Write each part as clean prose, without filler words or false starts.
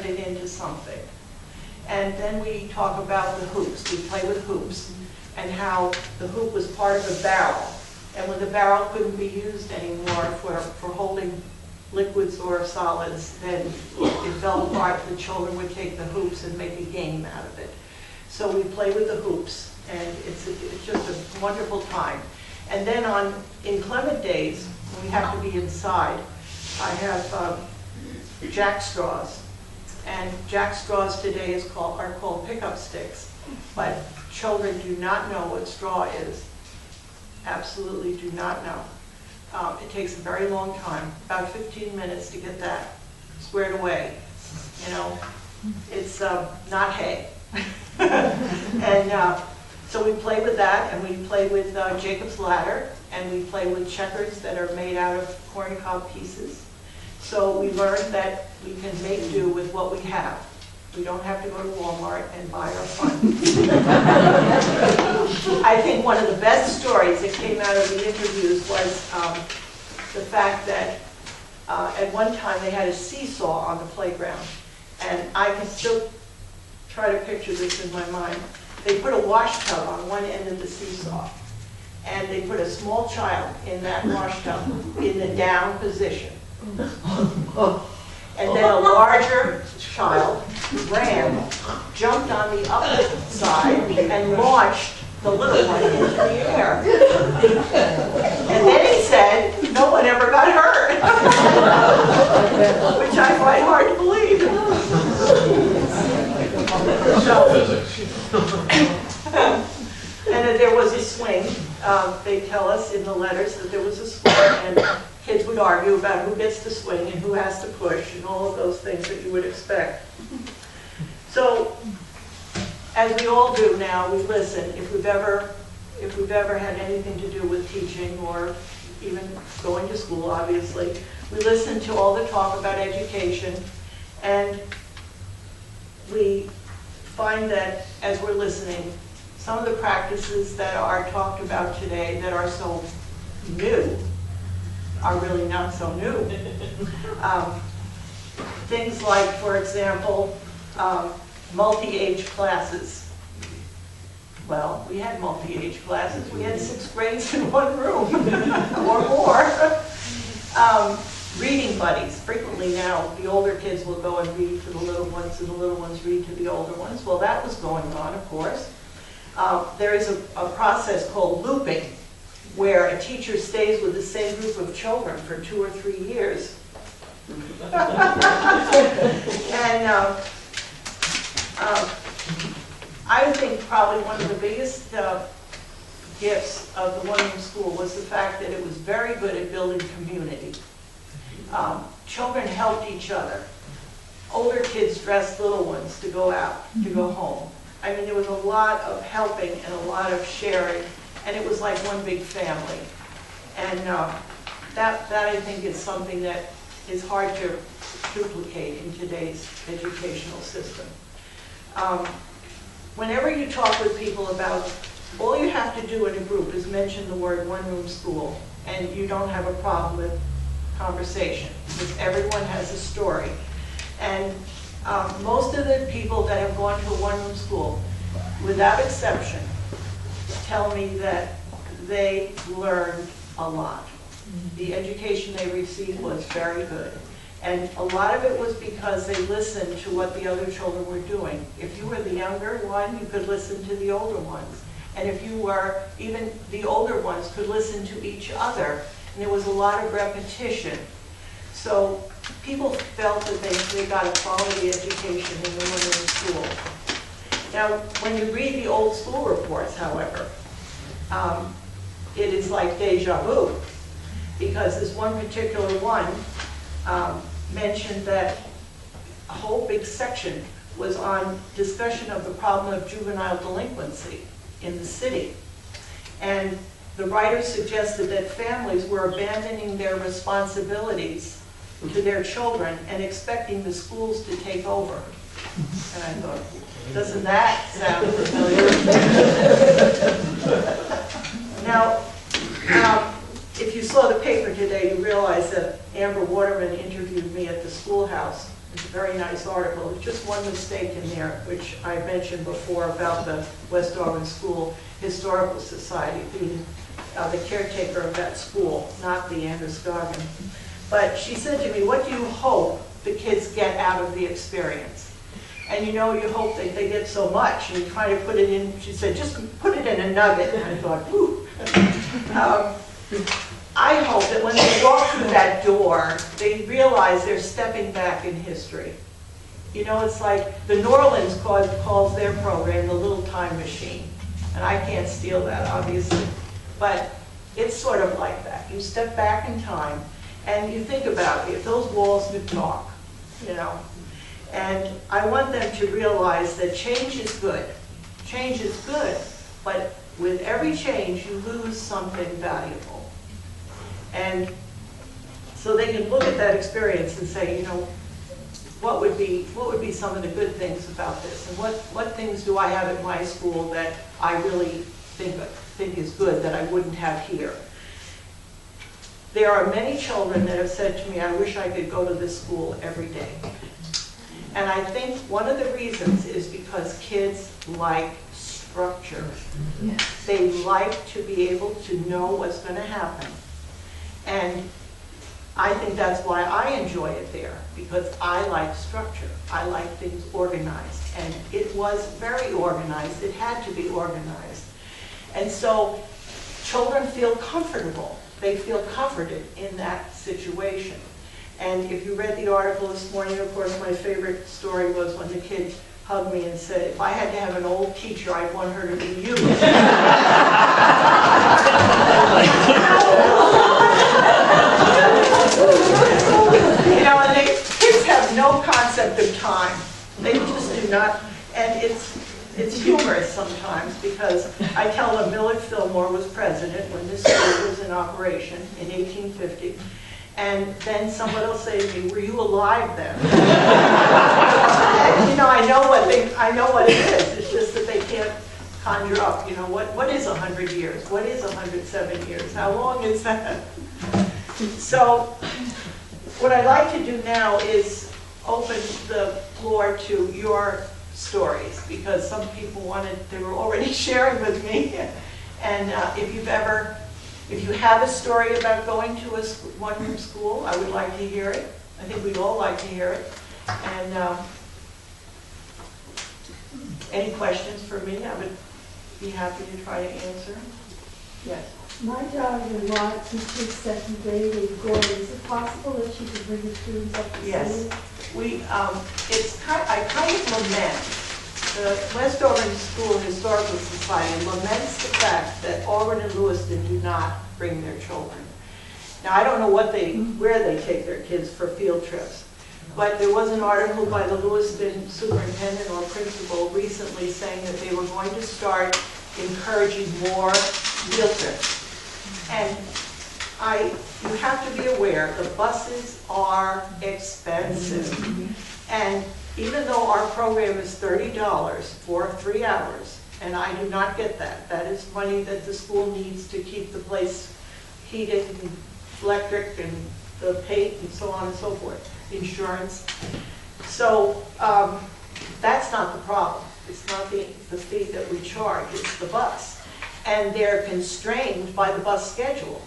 it into something. And then we talk about the hoops. We play with hoops and how the hoop was part of a barrel. And when the barrel couldn't be used anymore for holding liquids or solids, then it fell apart. The children would take the hoops and make a game out of it. So we play with the hoops, and it's just a wonderful time. And then on inclement days, when we have to be inside, I have jack straws. And jack straws today are called pickup sticks. But children do not know what straw is. Absolutely do not know. It takes a very long time, about 15 minutes to get that squared away. You know, it's not hay. And so we play with that, and we play with Jacob's Ladder, and we play with checkers that are made out of corncob pieces. So we learned that we can make do with what we have. We don't have to go to Walmart and buy our fun. I think one of the best stories that came out of the interviews was the fact that at one time they had a seesaw on the playground. And I can still try to picture this in my mind. They put a wash tub on one end of the seesaw. And they put a small child in that wash tub in the down position. And then a larger child ran, jumped on the up side, and launched the little one into the air. And then he said, no one ever got hurt. Which I find hard to believe. And there was a swing. They tell us in the letters that there was a swing, and kids would argue about who gets to swing and who has to push and all of those things that you would expect. So, as we all do now, we listen. If we've ever had anything to do with teaching or even going to school, obviously, we listen to all the talk about education, and we find that as we're listening, some of the practices that are talked about today that are so new are really not so new. Things like, for example, multi-age classes. Well, we had multi-age classes. We had 6 grades in one room or more. Reading buddies. Frequently now, the older kids will go and read to the little ones, and the little ones read to the older ones. Well, that was going on, of course. There is a process called looping, where a teacher stays with the same group of children for 2 or 3 years. And I think probably one of the biggest gifts of the one-room school was the fact that it was very good at building community. Children helped each other. Older kids dressed little ones to go out, to go home. I mean, there was a lot of helping and a lot of sharing, and it was like one big family. And that I think is something that is hard to duplicate in today's educational system. Whenever you talk with people about, all you have to do in a group is mention the word one-room school, and you don't have a problem with conversation, because everyone has a story. And most of the people that have gone to a one-room school, without exception, tell me that they learned a lot. The education they received was very good. And a lot of it was because they listened to what the other children were doing. If you were the younger one, you could listen to the older ones. And if you were, even the older ones could listen to each other. And there was a lot of repetition. So people felt that they got a quality education in the one-room school. Now, when you read the old school reports, however, it is like deja vu, because this one particular one mentioned that a whole big section was on discussion of the problem of juvenile delinquency in the city. And the writer suggested that families were abandoning their responsibilities to their children and expecting the schools to take over. And I thought, doesn't that sound familiar? Now, if you saw the paper today, you realize that Amber Waterman interviewed me at the schoolhouse. It's a very nice article. There's just one mistake in there, which I mentioned before about the West Auburn School Historical Society being the caretaker of that school, not the Androscoggin. But she said to me, what do you hope the kids get out of the experience? And you know, you hope that they get so much, and you try to put it in, she said, just put it in a nugget. And I thought, ooh. I hope that when they walk through that door, they realize they're stepping back in history. You know, it's like the New Orleans calls their program the Little Time Machine. And I can't steal that, obviously. But it's sort of like that. You step back in time, and you think about it. If those walls could talk, you know. And I want them to realize that change is good. Change is good, but with every change, you lose something valuable. And so they can look at that experience and say, you know, what would be some of the good things about this? And what things do I have at my school that I really think is good that I wouldn't have here? There are many children that have said to me, I wish I could go to this school every day. And I think one of the reasons is because kids like structure. Yes. They like to be able to know what's going to happen. And I think that's why I enjoy it there, because I like structure. I like things organized. And it was very organized. It had to be organized. And so children feel comfortable. They feel comforted in that situation. And if you read the article this morning, of course, my favorite story was when the kid hugged me and said, if I had to have an old teacher, I'd want her to be you. You know, and kids have no concept of time. They just do not. And it's humorous sometimes, because I tell them Millard Fillmore was president when this school was in operation in 1850. And then someone will say to me, were you alive then? And, you know, I know what it is. It's just that they can't conjure up, you know, what is 100 years? What is 107 years? How long is that? So what I'd like to do now is open the floor to your stories, because some people they were already sharing with me. And if you have a story about going to a one-room school, I would like to hear it. I think we'd all like to hear it. And any questions for me, I would be happy to try to answer. Yes. My daughter-in-law teaches second grade in Gordon. Is it possible that she could bring the students up to school? Yes. I kind of lament. The West Auburn School Historical Society laments the fact that Auburn and Lewiston do not bring their children. Now, I don't know where they take their kids for field trips, but there was an article by the Lewiston superintendent or principal recently saying that they were going to start encouraging more field trips. And you have to be aware, the buses are expensive. And even though our program is $30 for 3 hours, and I do not get that. That is money that the school needs to keep the place heated and electric and the paint and so on and so forth, insurance. So that's not the problem. It's not the fee that we charge, it's the bus. And they're constrained by the bus schedule.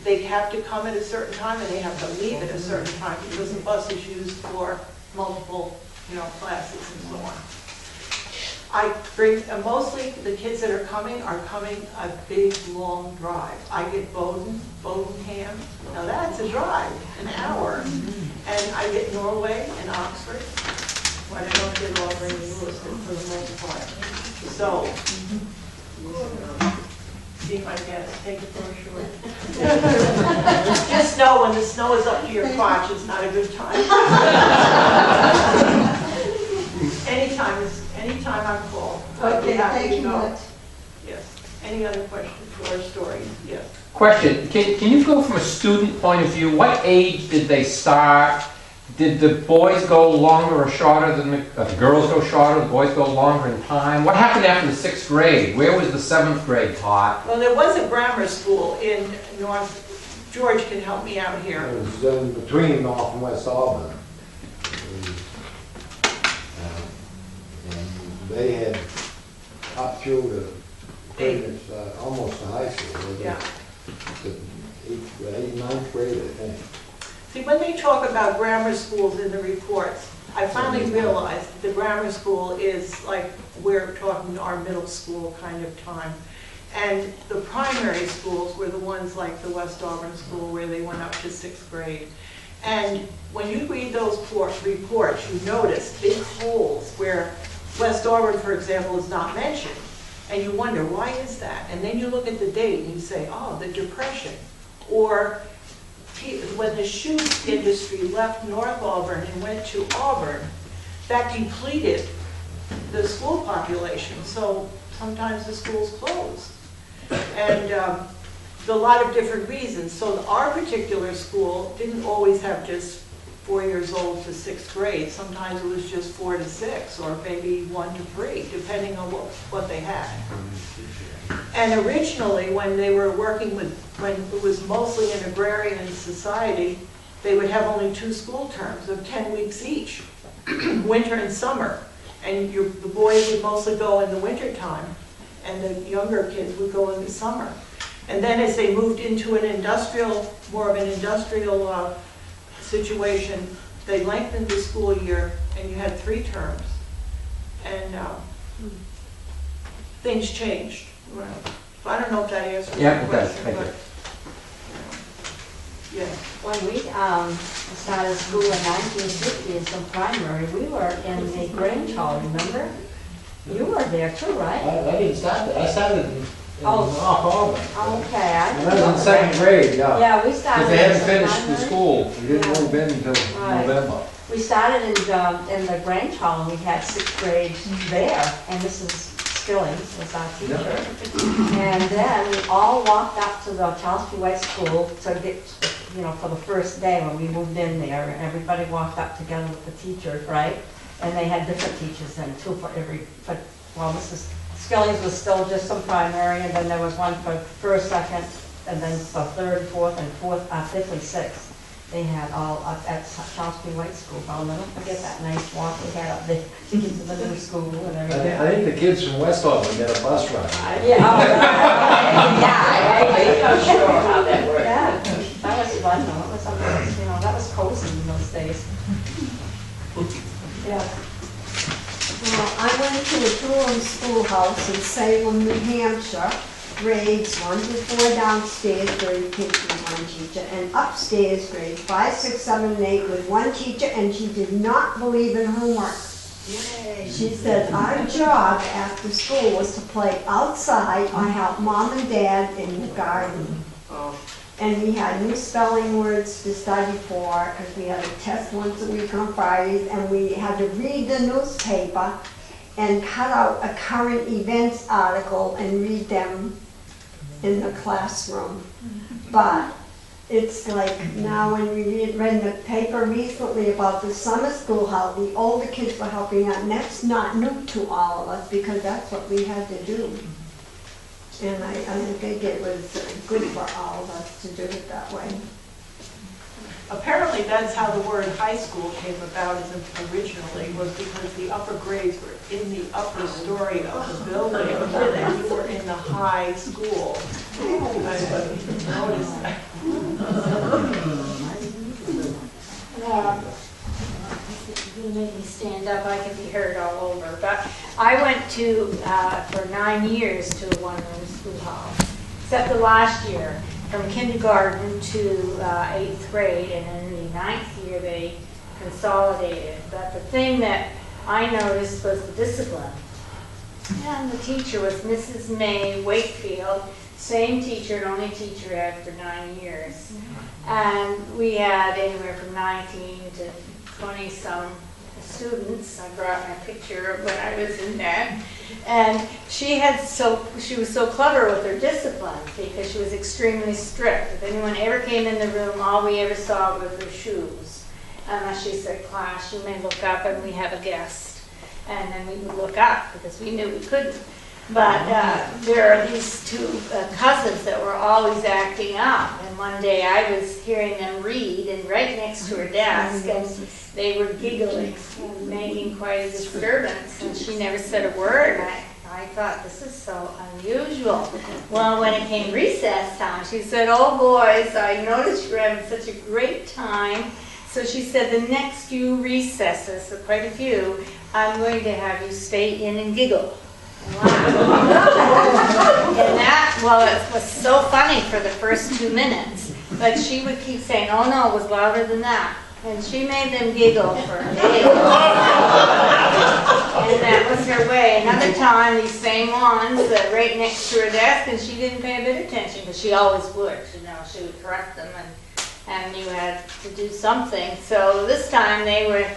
They have to come at a certain time and they have to leave at a certain time because the bus is used for multiple classes and so on. I bring, mostly the kids that are coming a big, long drive. I get Bodenham. Now that's a drive, an hour. And I get Norway and Oxford. But I don't get Auburn and Lewiston for the most part. So, see my guess, take it for sure. Just know when the snow is up to your crotch, it's not a good time. Anytime I'm called. Okay, thank you much. Yes. Any other questions or stories? Yes. Question, can you go from a student point of view? What age did they start? Did the boys go longer or shorter than the girls go shorter, the boys go longer in time? What happened after the 6th grade? Where was the 7th grade taught? Well, there was a grammar school in North. George can help me out here. It was between North and West Auburn. they had up through the grades, almost to high school. Yeah. The eighth, ninth grade, I think. See, when they talk about grammar schools in the reports, I finally realized the grammar school is like, we're talking our middle school kind of time. And the primary schools were the ones like the West Auburn School where they went up to 6th grade. And when you read those reports, you notice big holes where West Auburn, for example, is not mentioned. And you wonder, why is that? And then you look at the date and you say, oh, the Depression. Or when the shoe industry left North Auburn and went to Auburn, that depleted the school population. So sometimes the schools closed. And a lot of different reasons. So our particular school didn't always have just 4 years old to 6th grade. Sometimes it was just 4 to 6, or maybe 1 to 3, depending on what they had. And originally, when they were working with, when it was mostly an agrarian society, they would have only 2 school terms of 10 weeks each, winter and summer. And the boys would mostly go in the winter time, and the younger kids would go in the summer. And then as they moved into an industrial, more of an industrial situation, they lengthened the school year, and you had 3 terms. And things changed. Well, I don't know if that answers Yeah, your it does. question, Thank but yeah. When we started school in 1950 in some primary, we were in the Grange Hall, remember? You were there too, right? I didn't start that. I started in Oh. North Auburn. Okay, I When I was in 2nd grade, yeah. Yeah, we started. Because they hadn't in some finished the primary. school. We didn't move in until Right. November. We started in the Grange Hall, and we had 6th grade there, and Mrs. Skillings was our teacher. And then we all walked up to the Charles P. White School to get, for the first day when we moved in there, and everybody walked up together with the teachers, right? And they had different teachers then too well, Mrs. Skillings was still just some primary, and then there was one for 1st, 2nd, and then for 3rd, 4th, and 4th, 5th, and 6th. They had all up at Charles P. White School. I'll never forget that nice walk we had up there to get to the new school and everything. I think the kids from West Auburn got a bus ride. Yeah, I'm not sure how that worked. Yeah. That was fun though. It was something, that was cozy in those days. Yeah. Well, I went to a Durham schoolhouse in Salem, New Hampshire, grades 1 to 4 downstairs, grade kids with 1 teacher, and upstairs, grades 5, 6, 7, and 8 with 1 teacher, and she did not believe in homework. She said our job after school was to play outside or help mom and dad in the garden. And we had new spelling words to study for, because we had a test once a week on Fridays, and we had to read the newspaper and cut out a current events article and read them in the classroom. But it's like now when we read the paper recently about the summer school, how the older kids were helping out, and that's not new to all of us, because that's what we had to do. And I think it was good for all of us to do it that way. Apparently, that's how the word high school came about originally, was because the upper grades were in the upper story of the building, and we were in the high school. I noticed that. You make me stand up, I can be heard all over. But I went to, for 9 years, to a one-room schoolhouse, except the last year, from kindergarten to 8th grade, and in the 9th year they consolidated. But the thing that I noticed was the discipline. And the teacher was Mrs. May Wakefield, same teacher and only teacher we had for 9 years. And we had anywhere from 19 to 20-some students. I brought my picture of when I was in there. And she was so clever with her discipline because she was extremely strict. If anyone ever came in the room, all we ever saw was their shoes. Unless she said, class, you may look up and we have a guest. And then we would look up because we knew we couldn't. But there are these two cousins that were always acting up. And one day I was hearing them read, and right next to her desk, and they were giggling and making quite a disturbance. And she never said a word. And I thought, this is so unusual. Well, when it came recess time, she said, oh boys, I noticed you're having such a great time. So she said, the next few recesses, so quite a few, I'm going to have you stay in and giggle. And that, well, it was so funny for the first 2 minutes. But she would keep saying, oh no, it was louder than that. And she made them giggle for days. And that was her way. Another time, these same ones, right next to her desk, and she didn't pay a bit of attention, because she always would, you know, she would correct them, and you had to do something. So this time they were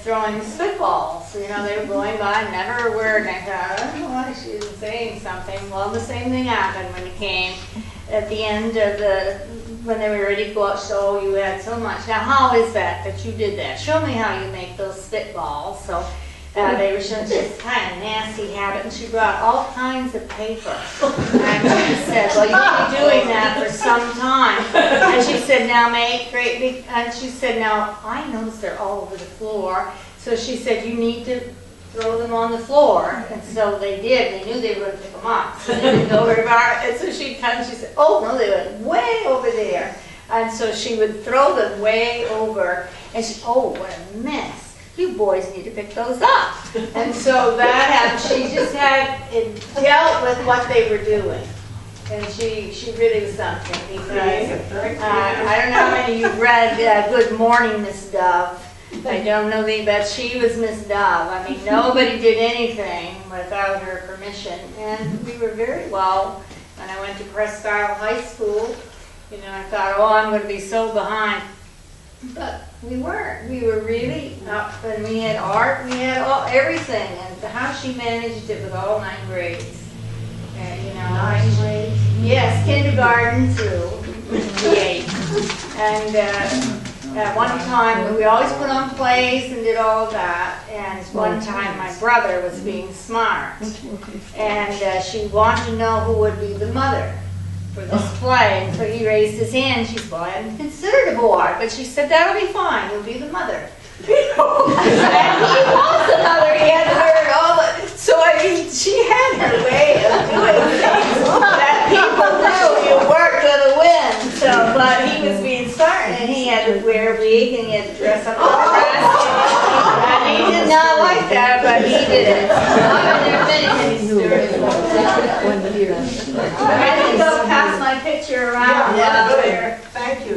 throwing spitballs. You know, they were going by, never a word, and I thought, I don't know why she isn't saying something. Well, the same thing happened when it came at the end of when they were ready to go out, so you had so much. Now, how is that you did that? Show me how you make those spitballs. So they were showing this kind of nasty habit, and she brought all kinds of paper. And she said, well, you've been doing that for some time. And she said, now make great big, and she said, now, I noticed they're all over the floor. So she said, you need to throw them on the floor. And so they did. They knew they were going to pick them up. So they didn't go very far. And so she said, oh, no, they went way over there. And so she would throw them way over. And she, oh, what a mess. You boys need to pick those up. And so that happened. She just had it dealt with what they were doing. And she really was something, because I don't know how many of you read Good Morning, Miss Dove. I don't know but she was Miss Dove. I mean, nobody did anything without her permission. And we were very well. When I went to Presque Isle High School, you know, I thought, oh, I'm going to be so behind. But we weren't. We were really up, and we had art, we had everything. And how she managed it with all 9 grades. And, you know, 9 grades? Yes, kindergarten through the 8th. And at one time, we always put on plays and did all of that. And one time, my brother was being smart. And she wanted to know who would be the mother for this play, and so he raised his hand. She said, well, I hadn't considered a boy, but she said, that'll be fine, you'll be the mother. And he was the mother, he had heard all the, so I mean, she had her way of doing things that people knew you weren't going to win. So, but he was being smart, and he had to wear a wig, and he had to dress up like a dress. And he did not like that, but he did it. There are many stories about that. I had to go pass my picture around. Yeah, thank you.